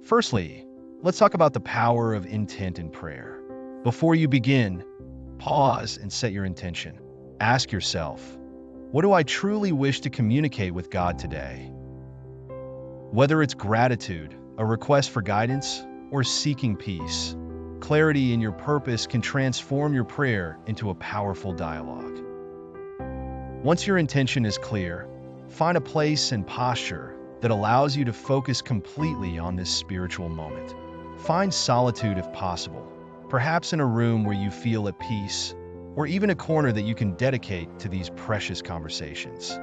Firstly, let's talk about the power of intent in prayer. Before you begin, pause and set your intention. Ask yourself, what do I truly wish to communicate with God today? Whether it's gratitude, a request for guidance, or seeking peace, clarity in your purpose can transform your prayer into a powerful dialogue. Once your intention is clear, find a place and posture that allows you to focus completely on this spiritual moment. Find solitude if possible, perhaps in a room where you feel at peace, or even a corner that you can dedicate to these precious conversations.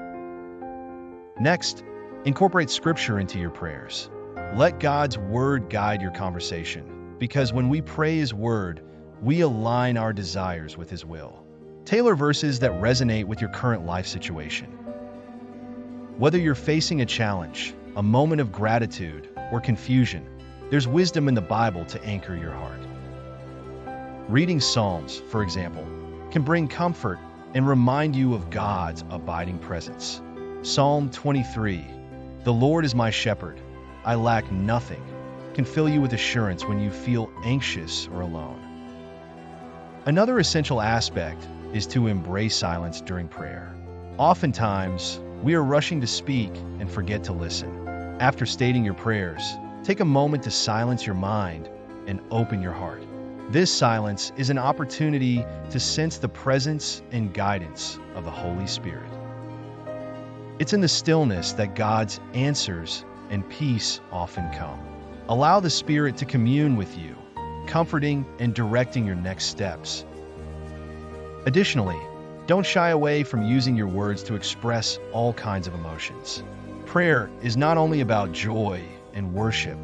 Next, incorporate scripture into your prayers. Let God's word guide your conversation, because when we pray His word, we align our desires with His will. Tailor verses that resonate with your current life situation. Whether you're facing a challenge, a moment of gratitude, or confusion, there's wisdom in the Bible to anchor your heart. Reading Psalms, for example, can bring comfort and remind you of God's abiding presence. Psalm 23, "The Lord is my shepherd, I lack nothing," can fill you with assurance when you feel anxious or alone. Another essential aspect is to embrace silence during prayer. Oftentimes, we are rushing to speak and forget to listen. After stating your prayers, take a moment to silence your mind and open your heart. This silence is an opportunity to sense the presence and guidance of the Holy Spirit. It's in the stillness that God's answers and peace often come. Allow the Spirit to commune with you, comforting and directing your next steps. Additionally, don't shy away from using your words to express all kinds of emotions. Prayer is not only about joy and worship,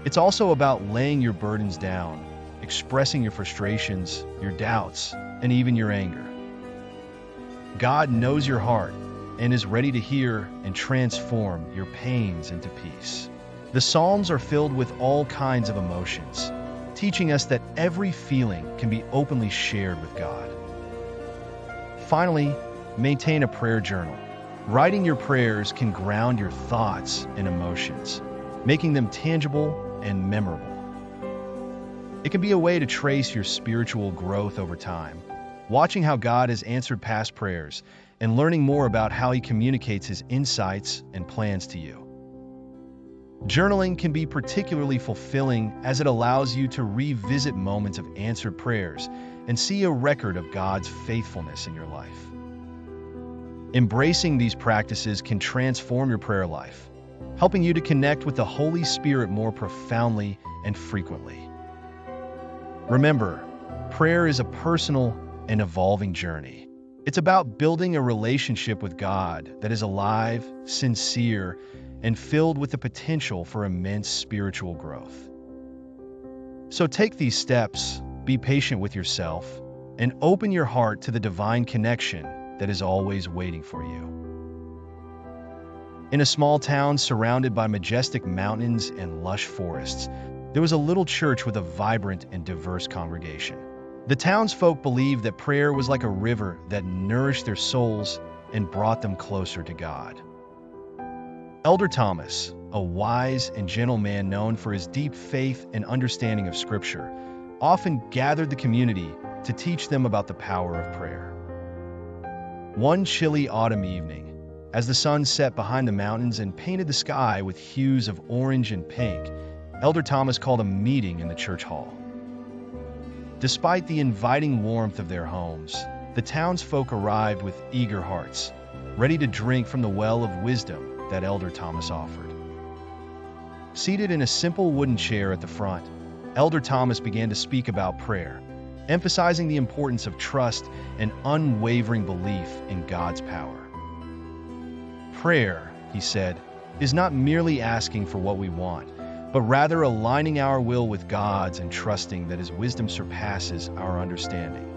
it's also about laying your burdens down, expressing your frustrations, your doubts, and even your anger. God knows your heart and is ready to hear and transform your pains into peace. The Psalms are filled with all kinds of emotions, teaching us that every feeling can be openly shared with God. Finally, maintain a prayer journal. Writing your prayers can ground your thoughts and emotions, making them tangible and memorable. It can be a way to trace your spiritual growth over time, watching how God has answered past prayers and learning more about how He communicates His insights and plans to you. Journaling can be particularly fulfilling as it allows you to revisit moments of answered prayers and see a record of God's faithfulness in your life. Embracing these practices can transform your prayer life, helping you to connect with the Holy Spirit more profoundly and frequently. Remember, prayer is a personal and evolving journey. It's about building a relationship with God that is alive, sincere, and filled with the potential for immense spiritual growth. So take these steps, be patient with yourself, and open your heart to the divine connection that is always waiting for you. In a small town surrounded by majestic mountains and lush forests, there was a little church with a vibrant and diverse congregation. The townsfolk believed that prayer was like a river that nourished their souls and brought them closer to God. Elder Thomas, a wise and gentle man known for his deep faith and understanding of Scripture, often gathered the community to teach them about the power of prayer. One chilly autumn evening, as the sun set behind the mountains and painted the sky with hues of orange and pink, Elder Thomas called a meeting in the church hall. Despite the inviting warmth of their homes, the townsfolk arrived with eager hearts, ready to drink from the well of wisdom that Elder Thomas offered. Seated in a simple wooden chair at the front, Elder Thomas began to speak about prayer, emphasizing the importance of trust and unwavering belief in God's power. Prayer, he said, is not merely asking for what we want, but rather aligning our will with God's and trusting that His wisdom surpasses our understanding.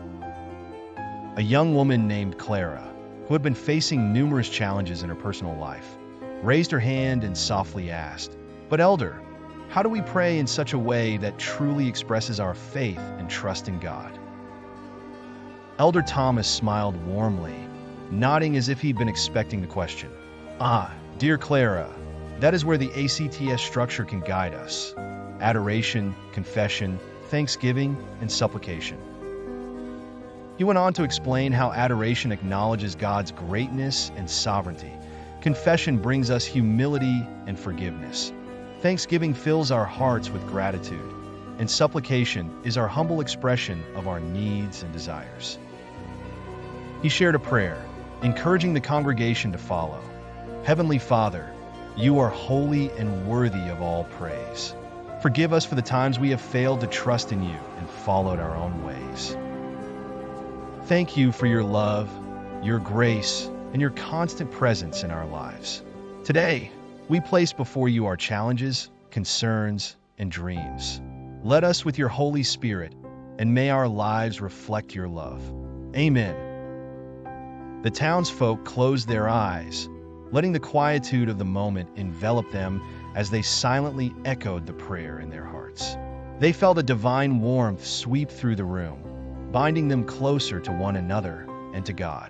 A young woman named Clara, who had been facing numerous challenges in her personal life, raised her hand and softly asked, "But Elder, how do we pray in such a way that truly expresses our faith and trust in God?" Elder Thomas smiled warmly, nodding as if he'd been expecting the question. "Ah, dear Clara, that is where the ACTS structure can guide us. adoration, confession, thanksgiving, and supplication. He went on to explain how adoration acknowledges God's greatness and sovereignty. Confession brings us humility and forgiveness. Thanksgiving fills our hearts with gratitude, and supplication is our humble expression of our needs and desires. He shared a prayer, encouraging the congregation to follow. Heavenly Father, you are holy and worthy of all praise. Forgive us for the times we have failed to trust in you and followed our own ways. Thank you for your love, your grace, and your constant presence in our lives. Today, we place before you our challenges, concerns, and dreams. Let us with your Holy Spirit, and may our lives reflect your love. Amen. The townsfolk closed their eyes, letting the quietude of the moment envelop them as they silently echoed the prayer in their hearts. They felt a divine warmth sweep through the room, binding them closer to one another and to God.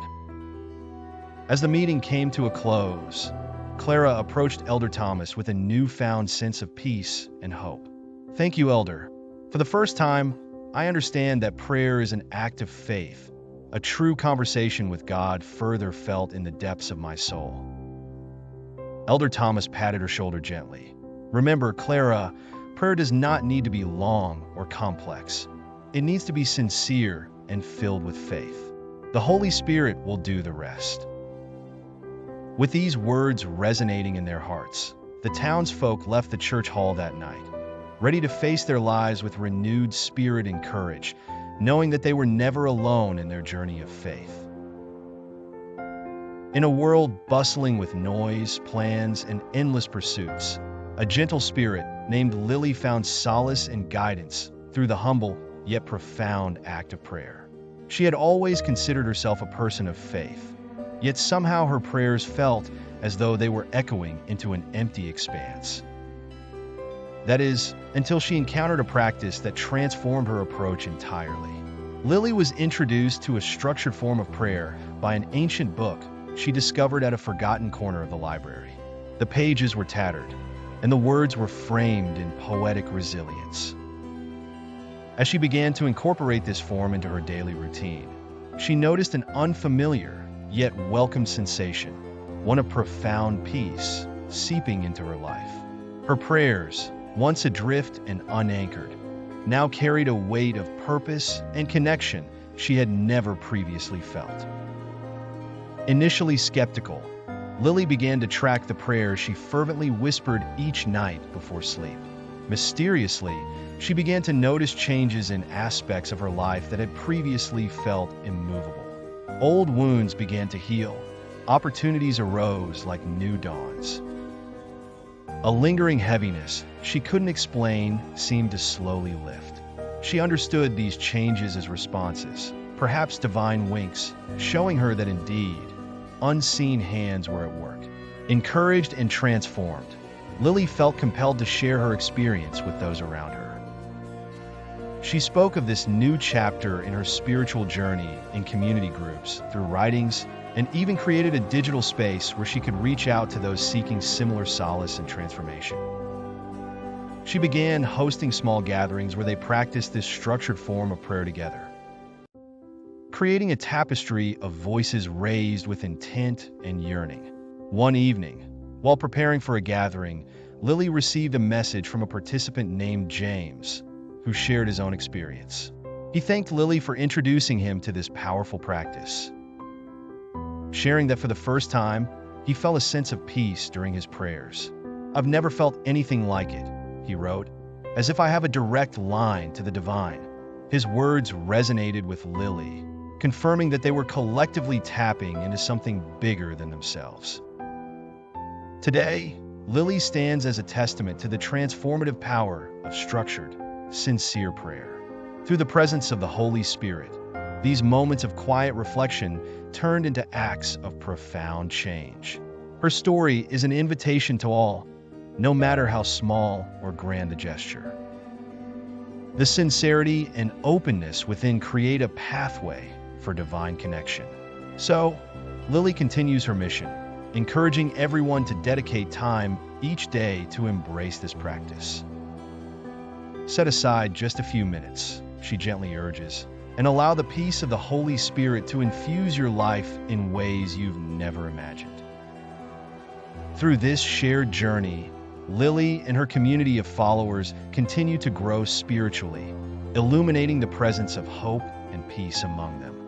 As the meeting came to a close, Clara approached Elder Thomas with a newfound sense of peace and hope. Thank you, Elder. For the first time, I understand that prayer is an act of faith, a true conversation with God further felt in the depths of my soul. Elder Thomas patted her shoulder gently. Remember, Clara, prayer does not need to be long or complex. It needs to be sincere and filled with faith. The Holy Spirit will do the rest. With these words resonating in their hearts, the townsfolk left the church hall that night, ready to face their lives with renewed spirit and courage, knowing that they were never alone in their journey of faith. In a world bustling with noise, plans, and endless pursuits, a gentle spirit named Lily found solace and guidance through the humble yet profound act of prayer. She had always considered herself a person of faith, yet somehow her prayers felt as though they were echoing into an empty expanse. That is, until she encountered a practice that transformed her approach entirely. Lily was introduced to a structured form of prayer by an ancient book she discovered at a forgotten corner of the library. The pages were tattered, and the words were framed in poetic resilience. As she began to incorporate this form into her daily routine, she noticed an unfamiliar yet welcome sensation, one of profound peace, seeping into her life. Her prayers, once adrift and unanchored, now carried a weight of purpose and connection she had never previously felt. Initially skeptical, Lily began to track the prayers she fervently whispered each night before sleep. Mysteriously, she began to notice changes in aspects of her life that had previously felt immovable. Old wounds began to heal. Opportunities arose like new dawns. A lingering heaviness she couldn't explain seemed to slowly lift. She understood these changes as responses, perhaps divine winks, showing her that indeed, unseen hands were at work. Encouraged and transformed, Lily felt compelled to share her experience with those around her. She spoke of this new chapter in her spiritual journey in community groups, through writings, and even created a digital space where she could reach out to those seeking similar solace and transformation. She began hosting small gatherings where they practiced this structured form of prayer together, creating a tapestry of voices raised with intent and yearning. One evening, while preparing for a gathering, Lily received a message from a participant named James, who shared his own experience. He thanked Lily for introducing him to this powerful practice, sharing that for the first time, he felt a sense of peace during his prayers. "I've never felt anything like it," he wrote, "as if I have a direct line to the divine." His words resonated with Lily, confirming that they were collectively tapping into something bigger than themselves. Today, Lily stands as a testament to the transformative power of structured, sincere prayer. Through the presence of the Holy Spirit, these moments of quiet reflection turned into acts of profound change. Her story is an invitation to all, no matter how small or grand the gesture. The sincerity and openness within create a pathway for divine connection. So, Lily continues her mission, encouraging everyone to dedicate time each day to embrace this practice. Set aside just a few minutes, she gently urges, and allow the peace of the Holy Spirit to infuse your life in ways you've never imagined. Through this shared journey, Lily and her community of followers continue to grow spiritually, illuminating the presence of hope and peace among them.